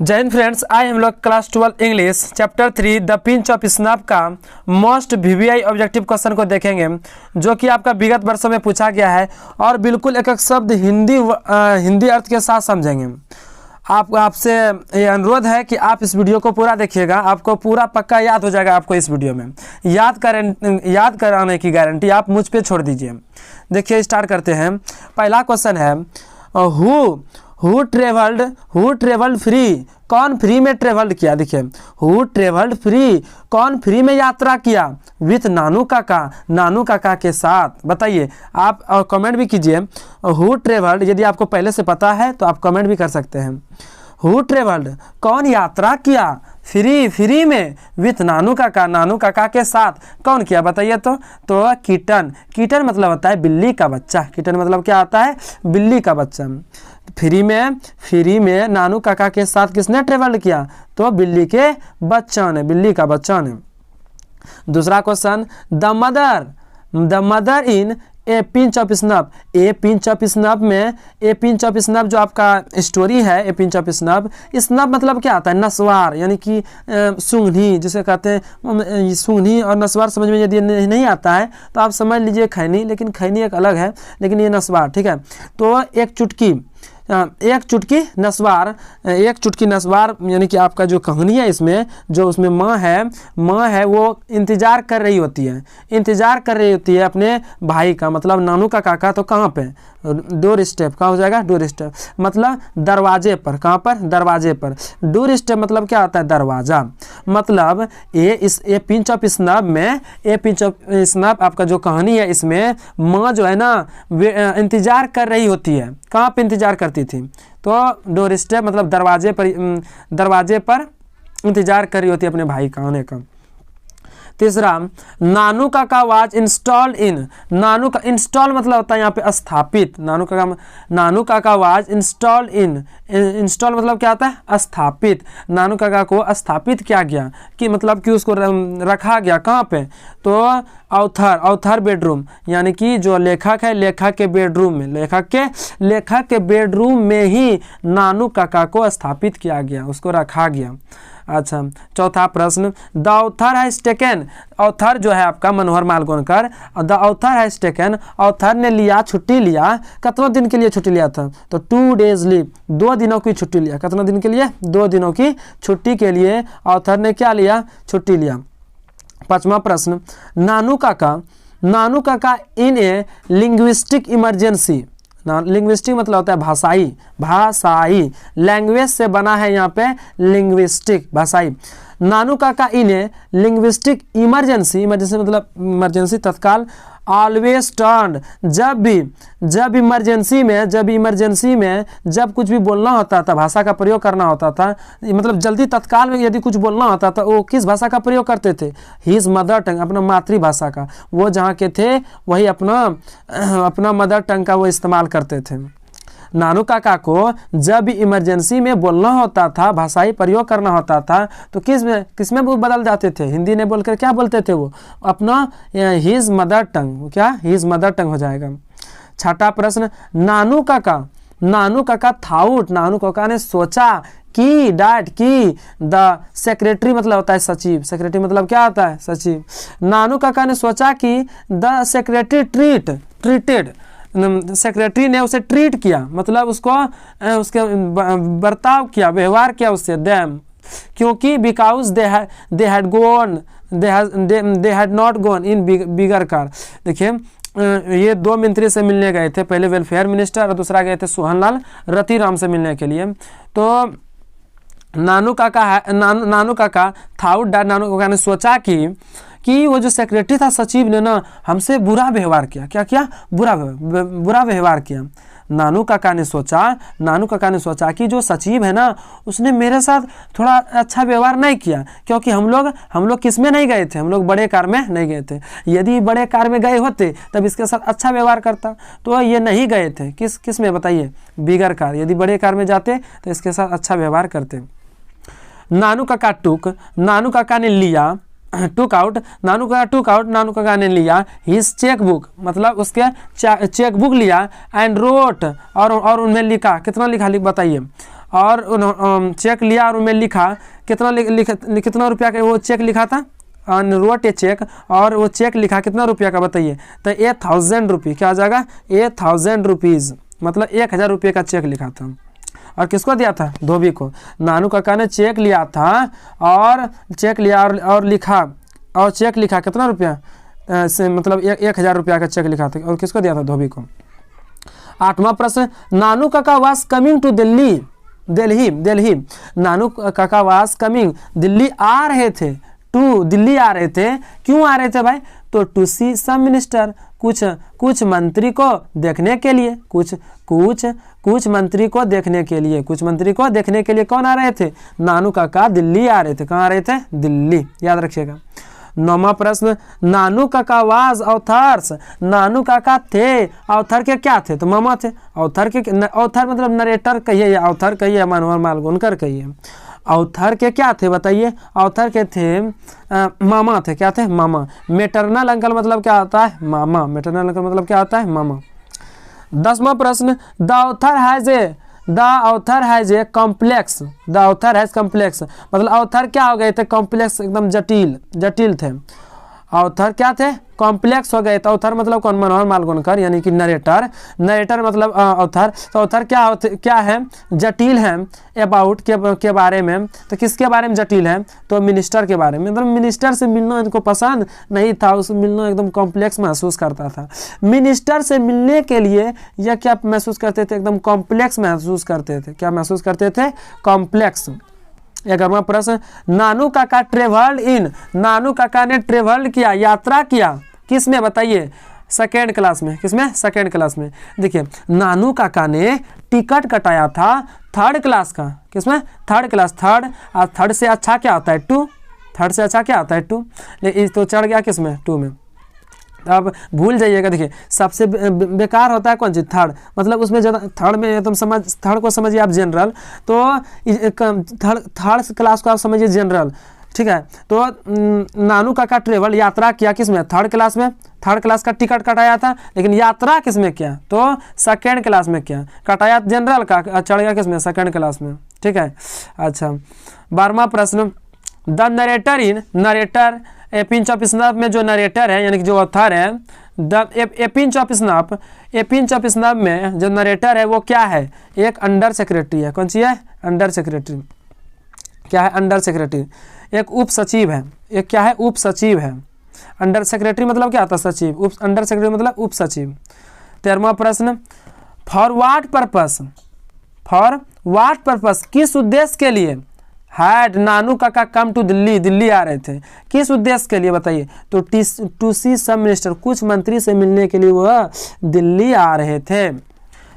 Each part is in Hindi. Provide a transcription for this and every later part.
जय हिंद फ्रेंड्स, आज हम लोग class 12 English chapter 3 the pinch of snap का मोस्ट वीवीआई ऑब्जेक्टिव क्वेश्चन को देखेंगे, जो कि आपका विगत वर्षों में पूछा गया है और बिल्कुल एक एक शब्द हिंदी अर्थ के साथ समझेंगे। आपसे ये अनुरोध है कि आप इस वीडियो को पूरा देखिएगा, आपको पूरा पक्का याद हो जाएगा। आपको इस वीडियो में याद कराने की गारंटी आप मुझ पे छोड़ दीजिए। देखिए, स्टार्ट करते हैं। पहला क्वेश्चन है हु ट्रेवल्ड फ्री, कौन फ्री में ट्रेवल्ड किया। देखिए, हु ट्रेवल्ड फ्री, कौन फ्री में यात्रा किया विथ नानू काका के साथ। बताइए, आप कमेंट भी कीजिए। हु ट्रेवल्ड, यदि आपको पहले से पता है तो आप कमेंट भी कर सकते हैं। हु ट्रेवल्ड, कौन यात्रा किया फ्री में विथ नानू काका के साथ, कौन किया बताइए। तो किटन मतलब होता है बिल्ली का बच्चा। किटन मतलब क्या आता है, बिल्ली का बच्चा। फ्री में नानू काका के साथ किसने ट्रेवल किया, तो बिल्ली के बच्चा ने, बिल्ली का बच्चा ने। दूसरा question, the mother in A pinch of snap. A pinch of snap में, ए पिंच ऑफ स्नैप जो आपका स्टोरी है, ए पिंच ऑफ स्नैप मतलब क्या आता है, नस्वार, यानी कि सूंघनी जिसे कहते हैं। सूंघनी और नस्वार समझ में यदि नहीं आता है तो आप समझ लीजिए खैनी, लेकिन खैनी एक अलग है, लेकिन ये नस्वार, ठीक है। तो एक चुटकी नस्वार यानी कि आपका जो कहानी है इसमें, जो उसमें माँ है वो इंतज़ार कर रही होती है अपने भाई का, मतलब नानू का काका। तो कहाँ पे, डोर स्टेप, कहाँ हो जाएगा, डोर स्टेप मतलब दरवाजे पर। कहाँ पर, दरवाजे पर। डोर स्टेप मतलब क्या होता है, दरवाज़ा। मतलब ये पिंच ऑफ स्नैप में, ये पिंच ऑफ स्नैप आपका जो कहानी है इसमें माँ जो है ना इंतज़ार कर रही होती है। कहाँ पे इंतज़ार करती थी, तो डोर स्टेप मतलब दरवाजे पर इंतज़ार कर रही होती है अपने भाई का आने का। तीसरा, नानू काका वाज इंस्टॉल्ड इन। नानू का इंस्टॉल मतलब होता है यहाँ पे स्थापित। नानू Kaka was installed in. Install मतलब क्या होता है, स्थापित। नानू काका को स्थापित किया गया, कि मतलब कि उसको रखा गया कहाँ पे, तो ऑथर बेडरूम, यानी कि जो लेखक है, लेखक के बेडरूम में, लेखक के बेडरूम में ही नानू काका को स्थापित किया गया, उसको रखा गया। अच्छा, चौथा प्रश्न, the author has taken. Author जो है आपका Manohar Malgonkar, the author has taken, author ने छुट्टी लिया। कितने दिन के लिए छुट्टी लिया था, तो 2 days लीव, 2 दिनों की छुट्टी लिया। कितने दिन के लिए, 2 दिनों की छुट्टी के लिए ऑथर ने क्या लिया, छुट्टी लिया। पांचवा प्रश्न, नानू काका इन ए लिंग्विस्टिक इमरजेंसी। लिंग्विस्टिक मतलब होता है भाषाई। लैंग्वेज से बना है यहाँ पे लिंग्विस्टिक, भाषाई। नानू काका इन ए लिंग्विस्टिक इमरजेंसी मतलब इमरजेंसी, तत्काल। ऑलवेज टर्न, जब इमरजेंसी में जब कुछ भी बोलना होता था, भाषा का प्रयोग करना होता था, मतलब जल्दी तत्काल में यदि कुछ बोलना होता था, वो किस भाषा का प्रयोग करते थे, हिज मदर टंग, अपना मातृभाषा का। वो जहाँ के थे वही अपना मदर टंग का वो इस्तेमाल करते थे। नानू काका को जब इमरजेंसी में बोलना होता था, भाषाई प्रयोग करना होता था, तो किस में वो बदल जाते थे, हिंदी ने बोलकर क्या बोलते थे, वो अपना हिज मदर टंग, क्या हिज मदर टंग हो जाएगा। छठा प्रश्न, नानू काका थाउट, नानू काका ने सोचा कि द सेक्रेटरी मतलब होता है सचिव। सेक्रेटरी मतलब क्या होता है, सचिव। नानू काका ने सोचा कि द सेक्रेटरी ट्रीटेड, सेक्रेटरी ने उसे ट्रीट किया, मतलब उसके बर्ताव किया, व्यवहार किया उससे, देम, क्योंकि because they had not gone in bigger car. देखिए, ये 2 मंत्री से मिलने गए थे, पहले वेलफेयर मिनिस्टर और दूसरा गए थे सोहनलाल रतिराम से मिलने के लिए। तो नानू काका ने सोचा कि वो जो सेक्रेटरी था, सचिव ने ना हमसे बुरा व्यवहार किया। क्या बुरा व्यवहार किया। नानू काका ने सोचा कि जो सचिव है ना, उसने मेरे साथ थोड़ा अच्छा व्यवहार नहीं किया, क्योंकि हम लोग किस में नहीं गए थे, हम लोग बड़े कार में नहीं गए थे। यदि बड़े कार में गए होते तब इसके साथ अच्छा व्यवहार करता, तो ये नहीं गए थे। किस में बताइए, बिगर कार। यदि बड़े कार में जाते तो इसके साथ अच्छा व्यवहार करते। नानू काका ने लिया, नानू काका ने लिया हिज चेकबुक, मतलब उसके चेकबुक लिया, एंड रोट, और उन्हें लिखा। कितना लिखा बताइए, और चेक लिया और उनमें लिखा कितना रुपया का वो चेक लिखा था, रोट ए चेक, और वो चेक लिखा कितना रुपया का बताइए, तो 1000 रुपये, क्या आ जाएगा 1000 रुपीज़, मतलब 1000 रुपये का चेक लिखा था। और किसको दिया था, धोबी को। नानू काका ने चेक लिया था और चेक लिया और लिखा, और चेक लिखा कितना रुपया से, मतलब 1000 रुपया का चेक लिखा था, और किसको दिया था, धोबी को। 8वां प्रश्न, Nanu Kaka was coming to Delhi. Nanu Kaka was coming, Delhi आ रहे थे, दिल्ली आ रहे थे, क्यों आ रहे थे भाई, तो टू सी सम मिनिस्टर, कुछ मंत्री को देखने के लिए, कुछ मंत्री को देखने के लिए, कुछ मंत्री को देखने के लिए कौन आ रहे थे, नानू काका दिल्ली आ रहे थे। कहाँ आ रहे थे, दिल्ली, याद रखिएगा। 9वां प्रश्न, नानू काका वाज ऑथर्स, नानू काका थे, ऑथर के क्या थे, तो मामा थे। ऑथर मतलब नरेटर कहिए या ऑथर कहिए, मनोहर मालगुनकर कहिए। ऑथर के क्या थे बताइए, ऑथर के थे मामा थे, क्या थे, मामा। मेटरनल अंकल मतलब क्या होता है, मामा। मेटरनल अंकल मतलब क्या होता है, मामा। 10वां प्रश्न, the author has a complex, the author has complex, मतलब ऑथर क्या हो गए थे, कॉम्प्लेक्स, एकदम जटिल थे। ऑथर क्या थे, कॉम्प्लेक्स हो गए। तो ऑथर मतलब कौन, मनोहर मालगुनकर, यानी कि नरेटर मतलब ऑथर। तो ऑथर क्या है, जटिल है, अबाउट के बारे में। तो किसके बारे में जटिल है, तो मिनिस्टर के बारे में, मतलब मिनिस्टर से मिलना इनको पसंद नहीं था, उसे मिलना एकदम कॉम्प्लेक्स महसूस करता था। मिनिस्टर से मिलने के लिए यह क्या महसूस करते थे, एकदम कॉम्प्लेक्स महसूस करते थे। क्या महसूस करते थे, कॉम्प्लेक्स। 11वां प्रश्न, नानू काका ट्रेवल्ड इन, नानू काका ने ट्रेवल्ड किया, यात्रा किया, किस में बताइए, सेकेंड क्लास में। किसमें, सेकेंड क्लास में। देखिए नानू काका ने टिकट कटाया था 3rd क्लास का, किसमें, 3rd क्लास, और 3rd से अच्छा क्या होता है, 2, 3rd से अच्छा क्या होता है, 2, लेकिन तो चढ़ गया किसमें, 2 में। अब भूल जाइएगा, देखिए सबसे बेकार होता है कौन चीज़, 3rd, मतलब उसमें ज़्यादा 3rd में तुम 3rd को समझिए आप जनरल, तो 3rd क्लास को आप समझिए जनरल, ठीक है। तो नानू काका ट्रेवल, यात्रा किया किसमें, 3rd क्लास में। 3rd क्लास का टिकट कटाया था, लेकिन यात्रा किसमें किया, तो 2nd क्लास में किया। कटाया जनरल का, चढ़ गया किसमें, 2nd क्लास में, ठीक है। अच्छा 12वां प्रश्न, the narrator A pinch of snap में जो नरेटर है, यानी कि जो ऑथर है, ए पिंच ऑफ स्नैप में जो नरेटर है वो क्या है, एक अंडर सेक्रेटरी है। कौन सी है, अंडर सेक्रेटरी। क्या है, अंडर सेक्रेटरी, एक उप सचिव है। एक क्या है, उप सचिव है। अंडर सेक्रेटरी मतलब क्या होता है, सचिव। अंडर सेक्रेटरी मतलब उप सचिव। 13वां प्रश्न, फॉर व्हाट पर्पस, किस उद्देश्य के लिए हैड नानू काका कम टू दिल्ली आ रहे थे, किस उद्देश्य के लिए बताइए, तो टू सी सब मिनिस्टर, कुछ मंत्री से मिलने के लिए वह दिल्ली आ रहे थे।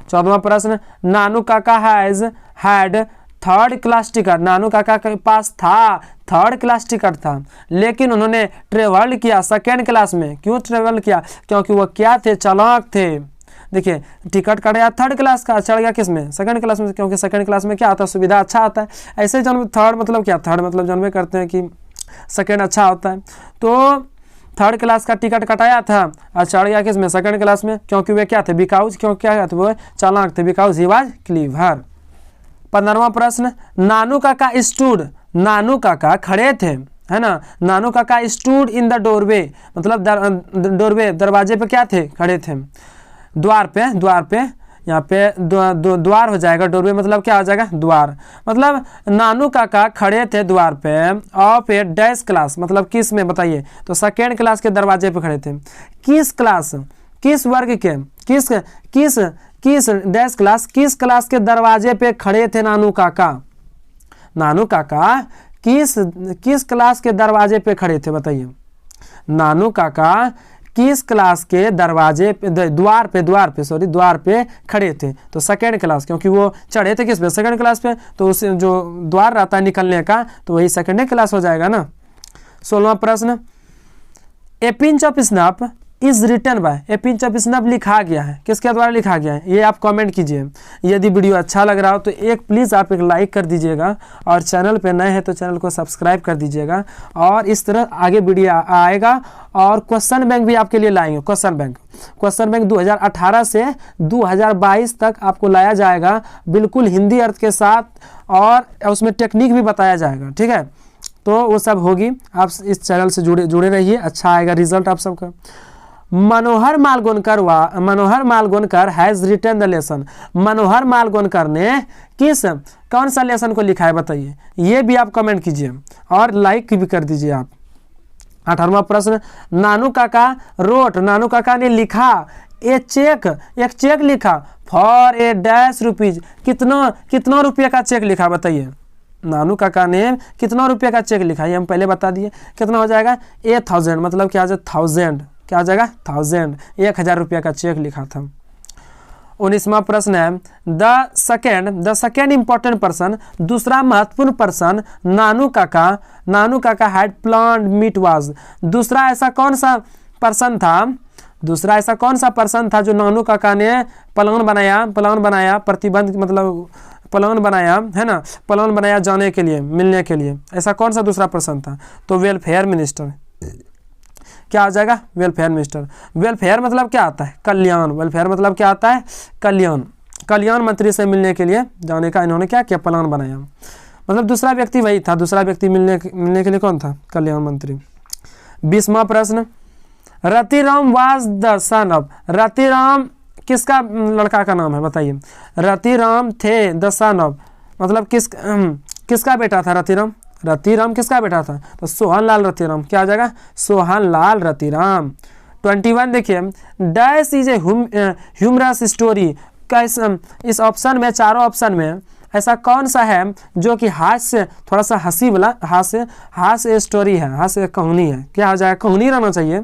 14वां प्रश्न, नानू काका हैड 3rd क्लास टिकट, नानू काका के पास था 3rd क्लास टिकट था, लेकिन उन्होंने ट्रेवल किया 2nd क्लास में। क्यों ट्रेवल किया, क्योंकि वह क्या थे, चालाक थे। देखिए टिकट कटाया 3rd क्लास का, चढ़ गया किसमें, 2nd क्लास में, क्योंकि 2nd क्लास में क्या आता है, सुविधा अच्छा आता है। ऐसे जन्म 3rd मतलब क्या, 3rd मतलब जन्मे करते हैं कि 2nd अच्छा होता है। तो 3rd क्लास का टिकट कटाया था और चढ़ गया किसमें, 2nd क्लास में, क्योंकि वे क्या थे, बिकाउज, क्यों क्या थे, वो चालाक थे, बिकाउज ही वाज क्लीवर। 15वां प्रश्न, नानू काका खड़े थे, है ना, नानू काका स्टूड इन द डोरवे, मतलब डोरवे, दरवाजे पे क्या थे, खड़े थे, द्वार पे, यहाँ पे द्वार हो जाएगा, डोरवे मतलब क्या हो जाएगा, द्वार। मतलब नानू काका खड़े थे द्वार पे, ऑफ ए डैश क्लास, मतलब किस में बताइए, तो 2nd क्लास के दरवाजे पे खड़े थे। किस क्लास, किस वर्ग के, किस डैश क्लास, किस क्लास के दरवाजे पे खड़े थे नानू काका किस क्लास के दरवाजे पे खड़े थे बताइए। नानू काका किस क्लास के दरवाजे पे, द्वार पे खड़े थे, तो 2nd क्लास, क्योंकि वो चढ़े थे किस पे, 2nd क्लास पे, तो उसे जो द्वार रहता है निकलने का, तो वही 2nd क्लास हो जाएगा ना। 16वां प्रश्न, a pinch of snap is written by, a pinch of snuff लिखा गया है, किसके द्वारा लिखा गया है, ये आप कमेंट कीजिए। यदि वीडियो अच्छा लग रहा हो तो एक प्लीज़ आप एक लाइक कर दीजिएगा, और चैनल पे नए हैं तो चैनल को सब्सक्राइब कर दीजिएगा। और इस तरह आगे वीडियो आएगा, और क्वेश्चन बैंक भी आपके लिए लाएंगे। क्वेश्चन बैंक 2018 से 2022 तक आपको लाया जाएगा, बिल्कुल हिंदी अर्थ के साथ, और उसमें टेक्निक भी बताया जाएगा, ठीक है। तो वो सब होगी, आप इस चैनल से जुड़े रहिए, अच्छा आएगा रिजल्ट आप सबका। मनोहर Malgonkar has written the lesson. मनोहर मालगोनकर ने कौन सा लेसन को लिखा है बताइए, ये भी आप कमेंट कीजिए और लाइक भी कर दीजिए आप। 18वां प्रश्न, नानू काका रोट, नानू काका ने लिखा एक चेक लिखा फॉर ए डैश रुपीज, कितना रुपये का चेक लिखा बताइए। नानू काका ने कितना रुपये का चेक लिखा, ये हम पहले बता दिए, कितना हो जाएगा 1000, मतलब क्या हो जाएगा 1000, क्या हो जाएगा 1000, 1000 रुपये का चेक लिखा था। 19वां प्रश्न है, द सेकेंड इंपॉर्टेंट पर्सन, दूसरा महत्वपूर्ण पर्सन नानू काका हैड प्लान्ड मीट वाज। दूसरा ऐसा कौन सा पर्सन था जो नानू काका ने प्लान बनाया प्रतिबंध, मतलब प्लान बनाया है ना, प्लान बनाया जाने के लिए, मिलने के लिए, ऐसा कौन सा दूसरा पर्सन था, तो वेलफेयर मिनिस्टर। क्या आ जाएगा, वेलफेयर मिनिस्टर। वेलफेयर मतलब क्या आता है, कल्याण। वेलफेयर मतलब क्या आता है, कल्याण मंत्री से मिलने के लिए जाने का इन्होंने क्या किया, प्लान बनाया। मतलब दूसरा व्यक्ति वही था, दूसरा व्यक्ति मिलने के लिए कौन था, कल्याण मंत्री। 20वां प्रश्न, Ratiram was the son of. Ratiram किसका लड़का का नाम है बताइए। रतिराम थे द सन ऑफ, मतलब किसका बेटा था रतिराम किसका बेटा था, तो सोहनलाल रतिराम। क्या आ जाएगा, सोहनलाल रतिराम। 21 देखिए, dash is a humorous story. इस ऑप्शन में, चारों ऑप्शन में ऐसा कौन सा है जो कि हास्य, थोड़ा सा हंसी वाला हास्य स्टोरी है, हास्य कहानी है। क्या आ जाएगा, कहानी रहना चाहिए,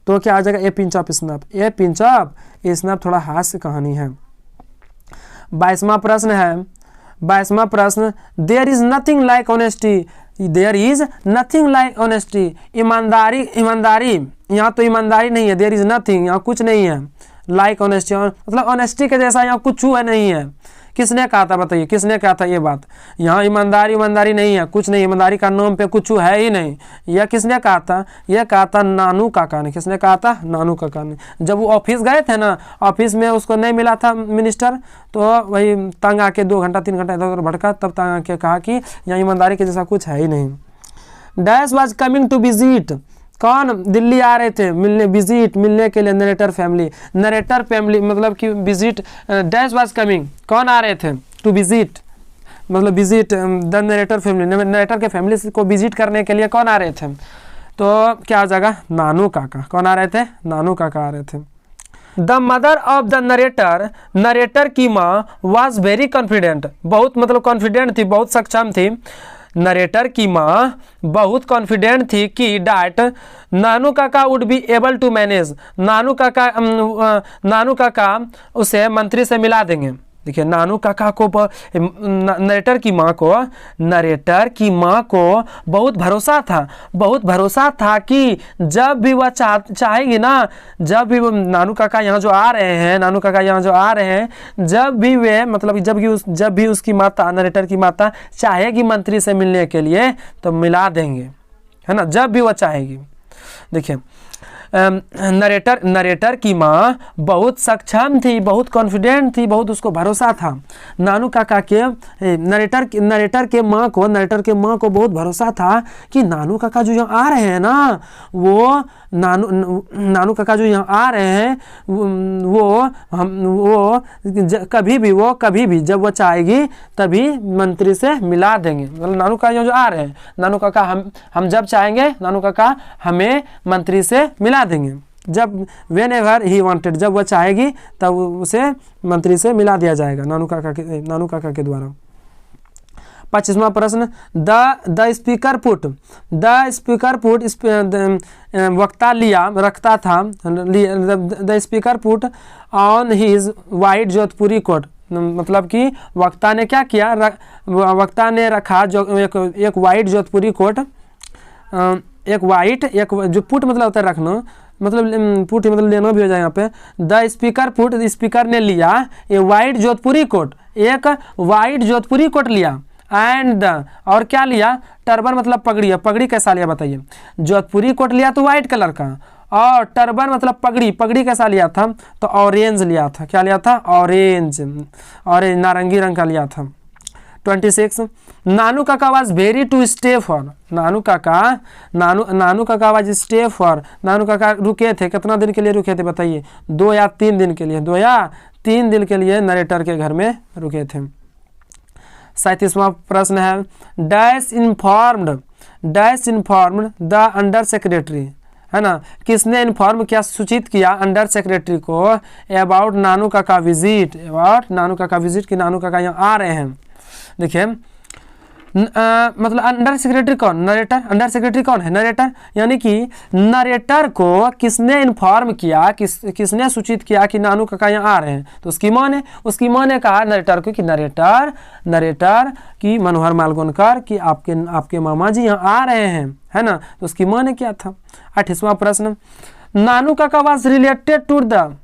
तो क्या आ जाएगा a pinch of snuff. A pinch of snuff थोड़ा हास्य कहानी है। 22वां प्रश्न, there is nothing like honesty. ईमानदारी, यहाँ तो ईमानदारी नहीं है, देयर इज नथिंग, यहाँ कुछ नहीं है, लाइक ऑनेस्टी, मतलब ऑनेस्टी के जैसा यहाँ कुछ नहीं है। किसने कहा था बताइए, किसने कहा था ये बात, यहाँ ईमानदारी नहीं है, कुछ नहीं, ईमानदारी का नाम पे कुछ है ही नहीं। यह किसने कहा था, यह कहा था नानू काका ने। किसने कहा था, नानू काका ने। जब वो ऑफिस गए थे ना, ऑफिस में उसको नहीं मिला था मिनिस्टर, तो वही तंग आके 2 घंटा 3 घंटा इधर उधर भटका, तब तंग आके कहा कि यहाँ ईमानदारी के जैसा कुछ है ही नहीं। Dash was coming to visit, कौन दिल्ली आ रहे थे मिलने के लिए, नरेटर फैमिली मतलब कि विजिट, डैश वाज कमिंग, कौन आ रहे थे टू विजिट, मतलब visit the narrator family, narrator के फैमिली को विजिट करने के लिए कौन आ रहे थे, तो क्या आ जाएगा, नानू काका। कौन आ रहे थे, नानू काका आ रहे थे। The mother of the narrator की माँ वॉज वेरी कॉन्फिडेंट, बहुत मतलब कॉन्फिडेंट थी, बहुत सक्षम थी। नरेटर की माँ बहुत कॉन्फिडेंट थी कि that Nanu Kaka would be able to manage, Nanu Kaka उसे मंत्री से मिला देंगे। देखिए, नानू काका को, नरेटर की माँ को बहुत भरोसा था कि जब भी वह चाहेगी ना, जब भी नानू काका यहाँ जो आ रहे हैं, जब भी वे मतलब जब भी उसकी माता, नरेटर की माता चाहेगी मंत्री से मिलने के लिए तो मिला देंगे, है ना, जब भी वह चाहेगी। देखिए, नरेटर की माँ बहुत सक्षम थी, बहुत कॉन्फिडेंट थी, बहुत उसको भरोसा था। नानू काका के नरेटर के माँ को बहुत भरोसा था कि नानू काका जो यहाँ आ रहे हैं ना, वो नानू काका जो यहाँ आ रहे हैं वो कभी भी जब वो चाहेगी तभी मंत्री से मिला देंगे। मतलब नानू काका जो आ रहे हैं, नानू काका हम जब चाहेंगे, नानू काका हमें मंत्री से मिला देंगे। जब whenever he wanted, जब वह चाहेगी तब उसे मंत्री से मिला दिया जाएगा नानू काका के द्वारा। 25वां प्रश्न, द स्पीकर पुट वक्ता रखता था, the speaker put on his white Jodhpuri coat, मतलब कि वक्ता ने क्या किया, वक्ता ने रखा जो एक वाइट जोधपुरी कोट, जो पुट मतलब होता है रखना, मतलब पुट मतलब लेना भी हो जाएगा यहाँ पे। द स्पीकर पुट, स्पीकर ने लिया ए वाइट जोधपुरी कोट, एक वाइट जोधपुरी कोट लिया। एंड द, और क्या लिया, टर्बन मतलब पगड़ी है, पगड़ी कैसा लिया बताइए। जोधपुरी कोट लिया तो वाइट कलर का, और टर्बन मतलब पगड़ी, पगड़ी कैसा लिया था तो ऑरेंज लिया था। क्या लिया था, ऑरेंज, ऑरेंज नारंगी रंग का लिया था। 26 Nanu Kaka was very to stay for, Nanu Kaka was stay for, Nanu काका रुके थे, कितना दिन के लिए रुके थे बताइए, 2 या 3 दिन के लिए, 2 या 3 दिन के लिए नरेटर के घर में रुके थे। 37वां प्रश्न है dash informed the under secretary, है ना, किसने इन्फॉर्म किया, सूचित किया अंडर सेक्रेटरी को अबाउट नानू काका विजिट, अबाउट नानू काका विजिट कि नानू काका यहाँ आ रहे हैं। देखिए मतलब अंडर सेक्रेटरी कौन, नरेटर, अंडर सेक्रेटरी कौन है, नरेटर, यानी कि नरेटर को किसने इन्फॉर्म किया, किसने सूचित किया कि नानू काका यहाँ आ रहे हैं, तो उसकी माँ ने कहा नरेटर को कि नरेटर की मनोहर मालगोनकर कि आपके मामा जी यहाँ आ रहे हैं, है ना, तो उसकी माँ ने किया था। 28वां प्रश्न Nanu Kaka was related to the,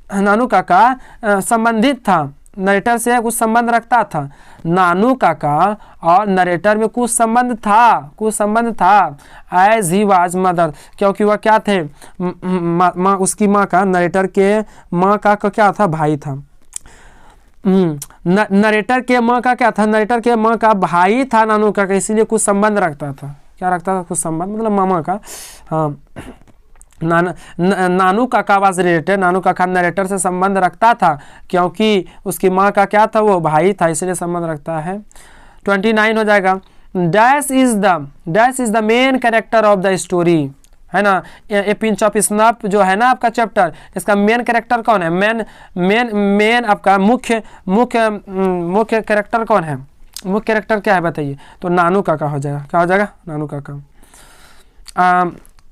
नानू काका संबंधित था, नरेटर से कुछ संबंध रखता था, नानू काका और नरेटर में कुछ संबंध था, एज ही वाज मदर, क्योंकि वह क्या थे, उसकी माँ का, नरेटर के माँ का क्या था, भाई था। नरेटर के माँ का क्या था, नरेटर के माँ का भाई था नानू काका, इसीलिए कुछ संबंध रखता था। क्या रखता था, कुछ संबंध मतलब मामा का। हाँ, नानू काका वाज रिलेटेड, नानू काका नरेटर से संबंध रखता था क्योंकि उसकी माँ का क्या था, वो भाई था, इसलिए संबंध रखता है। 29 हो जाएगा dash is the main character of the story, है ना, ए पिंच ऑफ स्नफ जो है ना आपका चैप्टर, इसका मेन कैरेक्टर कौन है, मेन आपका मुख्य कैरेक्टर कौन है, मुख्य कैरेक्टर क्या है बताइए, तो नानू काका हो जाएगा। क्या हो जाएगा, नानू काका।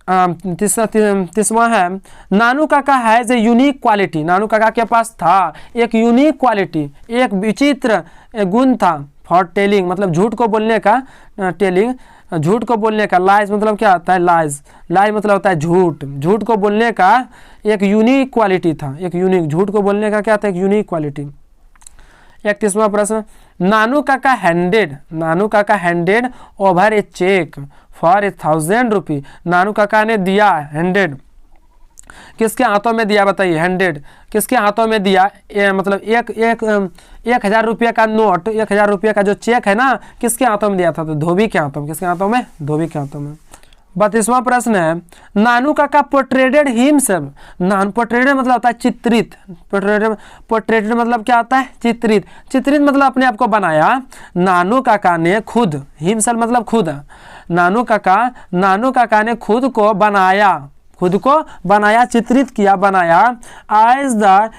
30वां है नानू काका हैज ए यूनिक क्वालिटी, नानू काका के पास था एक यूनिक क्वालिटी, एक विचित्र गुण था, फॉर टेलिंग मतलब झूठ को बोलने का, टेलिंग झूठ को बोलने का, लाइज मतलब क्या होता है, लाइज मतलब होता है झूठ को बोलने का एक यूनिक क्वालिटी था, एक यूनिक, झूठ को बोलने का क्या था, एक यूनिक क्वालिटी। 31वां प्रश्न Nanu Kaka handed over a cheque for 1000 rupee, Nanu Kaka ने दिया हैंडेड, किसके हाथों में दिया बताइए, हैंडेड किसके हाथों में दिया, मतलब 1000 रुपये का नोट, 1000 रुपये का जो चेक है ना, किसके हाथों में दिया था, तो धोबी के हाथों में, किसके हाथों में, धोबी के हाथों में। 32वां प्रश्न है नानू काका पोर्ट्रेटेड हिमसेल्फ, पोर्ट्रेटेड मतलब होता है चित्रित, पोर्ट्रेटेड मतलब क्या होता है, चित्रित मतलब अपने आप को बनाया, नानू काका ने खुद, हिमसेल्फ मतलब खुद, नानू काका ने खुद को बनाया, चित्रित किया, बनाया, एज द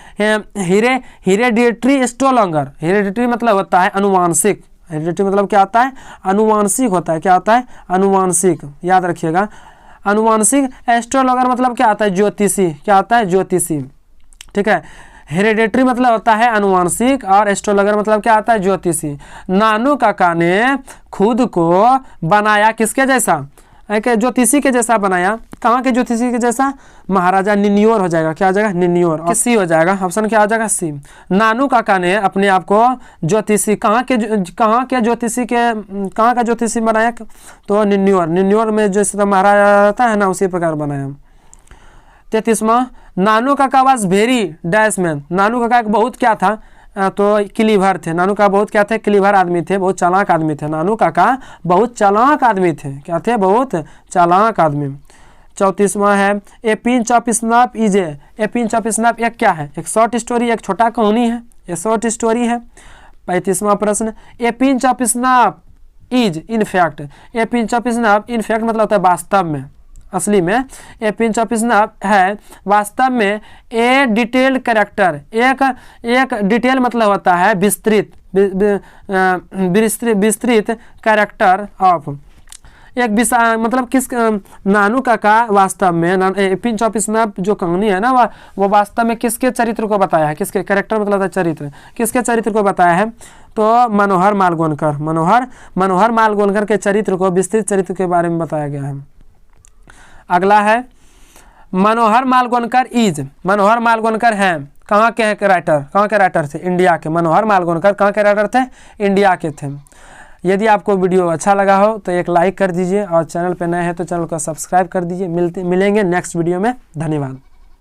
हेरेडिटरी एस्ट्रोलॉगर, हेरेडिटरी मतलब होता है अनुवांशिक, हेरेडिटरी मतलब क्या होता है, अनुवांशिक होता है, क्या होता है, अनुवांशिक, याद रखिएगा, अनुवांशिक, एस्ट्रोलॉगर मतलब क्या होता है, ज्योतिषी, क्या होता है, ज्योतिषी, ठीक है, हेरेडिटरी मतलब होता है अनुवांशिक और एस्ट्रोलॉगर मतलब क्या होता है, ज्योतिषी। नानू काका ने खुद को बनाया किसके जैसा, एक ज्योतिषी के जैसा बनाया, कहाँ के ज्योतिषी के जैसा, महाराजा निन्योर हो जाएगा, क्या हो जाएगा, निन्योर, और सी हो जाएगा, ऑप्शन क्या हो जाएगा, सी। नानू काका ने अपने आप को ज्योतिषी, कहाँ का ज्योतिषी बनाया, तो निन्योर में जैसे महाराजा रहता है ना, उसी प्रकार बनाया। 33वां नानू काका वाज वेरी डैशमैन, नानू काका एक बहुत क्या था, तो क्लीवर थे, नानू काका बहुत क्या थे, क्लीवर आदमी थे, बहुत चालाक आदमी थे, नानू काका बहुत चालाक आदमी थे, क्या थे, बहुत चालाक आदमी। 34वां है ए pinch of snuff is a pinch of snuff एक क्या है, एक शॉर्ट स्टोरी, एक छोटा कहानी है, ये शॉर्ट स्टोरी है। 35वां प्रश्न a pinch of snuff is in fact, A pinch of snuff in fact मतलब होता है वास्तव में, असली में, ए पिंच ऑफ स्नफ है वास्तव में, ए डिटेल्ड कैरेक्टर, एक डिटेल मतलब होता है विस्तृत कैरेक्टर ऑफ, एक मतलब किस, नानू काका वास्तव में, पिंच ऑफ स्नफ जो कहानी है ना, वो वास्तव में किसके चरित्र को बताया है, किसके कैरेक्टर मतलब है चरित्र, किसके चरित्र को बताया है, तो मनोहर मालगोनकर के चरित्र को, विस्तृत चरित्र के बारे में बताया गया है। अगला है मनोहर मालवणकर इज, मनोहर मालवणकर हैं कहाँ के राइटर, कहाँ के राइटर थे, इंडिया के। मनोहर मालवणकर कहाँ के राइटर थे, इंडिया के थे। यदि आपको वीडियो अच्छा लगा हो तो एक लाइक कर दीजिए और चैनल पे नए हैं तो चैनल को सब्सक्राइब कर दीजिए। मिलेंगे नेक्स्ट वीडियो में। धन्यवाद।